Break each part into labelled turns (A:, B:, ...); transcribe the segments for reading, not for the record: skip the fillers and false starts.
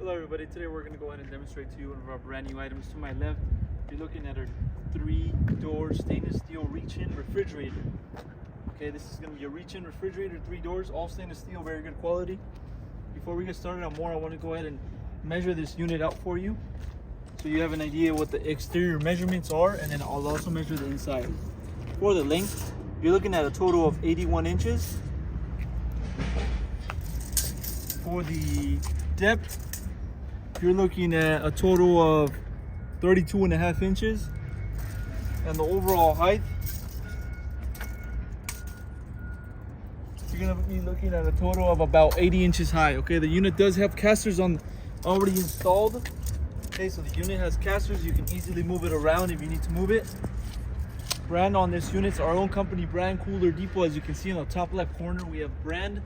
A: Hello everybody, today we're going to go ahead and demonstrate to you one of our brand new items. To my left, you're looking at our 3-door stainless steel reach-in refrigerator. Okay, this is going to be a reach-in refrigerator, 3 doors, all stainless steel, very good quality. Before we get started on more, I want to go ahead and measure this unit out for you, so you have an idea what the exterior measurements are, and then I'll also measure the inside. For the length, you're looking at a total of 81 inches. For the depth, you're looking at a total of 32.5 inches. And the overall height, you're gonna be looking at a total of about 80 inches high. Okay, the unit does have casters already installed. Okay, so the unit has casters. You can easily move it around if you need to move it. Brand on this unit's our own company brand, Cooler Depot. As you can see in the top left corner, we have brand.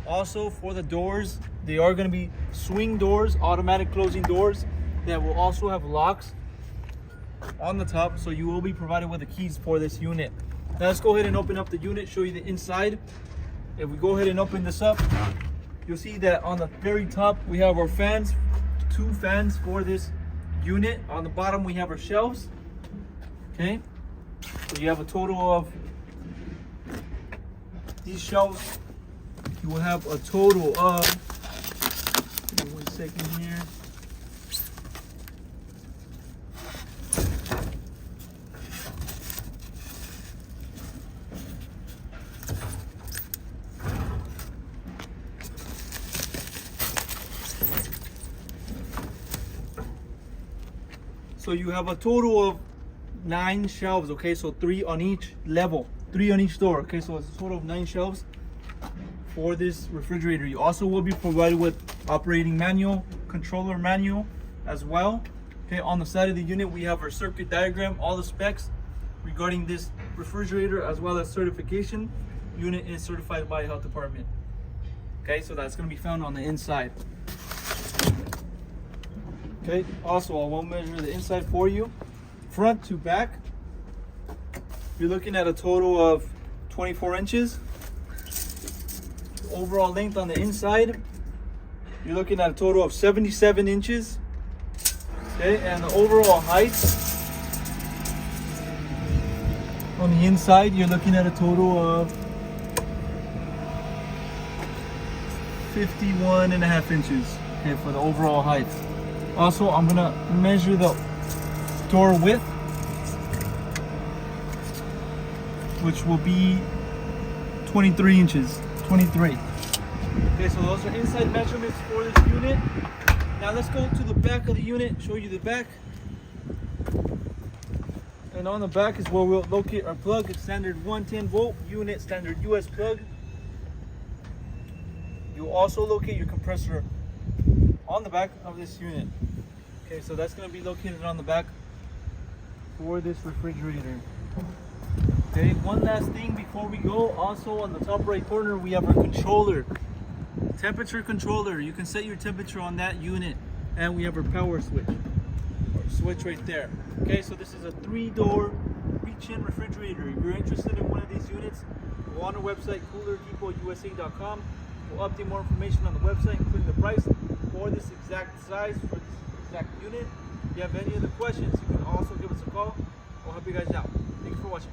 A: Also, for the doors, they are going to be swing doors, automatic closing doors that will also have locks on the top, so you will be provided with the keys for this unit. Now let's go ahead and open up the unit, show you the inside. If we go ahead and open this up, you'll see that on the very top we have our fans, 2 fans for this unit. On the bottom we have our shelves. Okay, so you have a total of these shelves. You will have a total of, give me 1 second here. So you have a total of 9 shelves, okay? So 3 on each level, 3 on each door, okay? So it's a total of 9 shelves for this refrigerator. You also will be provided with operating manual, controller manual as well. Okay, on the side of the unit we have our circuit diagram, all the specs regarding this refrigerator, as well as certification. Unit is certified by health department. Okay, so that's going to be found on the inside. Okay, also I will measure the inside for you, front to back. You're looking at a total of 24 inches. Overall length on the inside, you're looking at a total of 77 inches. Okay, and the overall height on the inside, you're looking at a total of 51.5 inches. Okay, for the overall height. Also, I'm gonna measure the door width, which will be 23 inches. 23. Okay, so those are inside measurements for this unit. Now let's go to the back of the unit, show you the back. And on the back is where we'll locate our plug. It's standard 110 volt unit, standard US plug. You'll also locate your compressor on the back of this unit. Okay, so that's going to be located on the back for this refrigerator. Okay, one last thing before we go. Also on the top right corner we have our controller, temperature controller. You can set your temperature on that unit, and we have our power switch, right there. Okay, so this is a 3-door reach-in refrigerator. If you're interested in one of these units, go on our website, coolerdepotusa.com. We'll update more information on the website, including the price for this exact size, for this exact unit. If you have any other questions, you can also give us a call. We'll help you guys out. Thanks for watching.